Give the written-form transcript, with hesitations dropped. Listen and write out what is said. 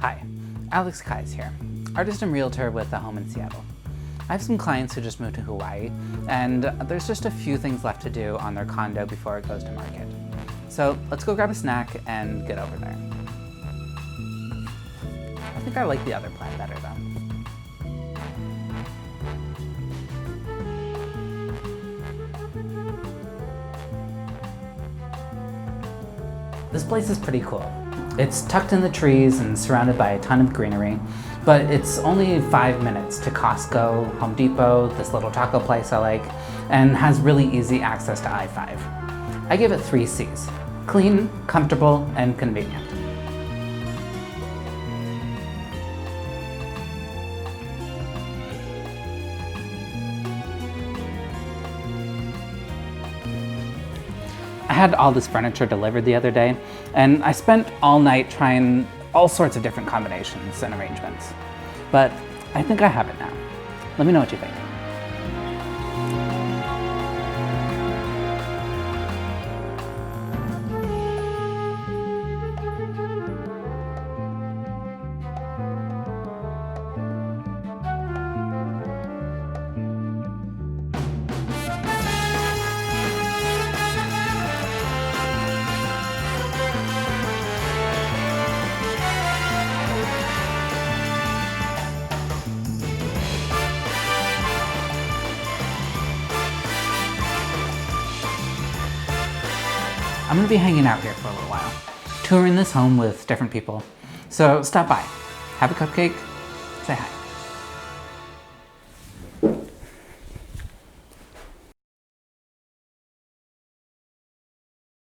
Hi, Alex Kais here, artist and realtor with a home in Seattle. I have some clients who just moved to Hawaii, and there's just a few things left to do on their condo before it goes to market. So let's go grab a snack and get over there. I think I like the other plan better though. This place is pretty cool. It's tucked in the trees and surrounded by a ton of greenery, but it's only 5 minutes to Costco, Home Depot, this little taco place I like, and has really easy access to I-5. I give it 3 C's: clean, comfortable, and convenient. I had all this furniture delivered the other day, and I spent all night trying all sorts of different combinations and arrangements. But I think I have it now. Let me know what you think. I'm gonna be hanging out here for a little while, touring this home with different people. So stop by, have a cupcake, say hi.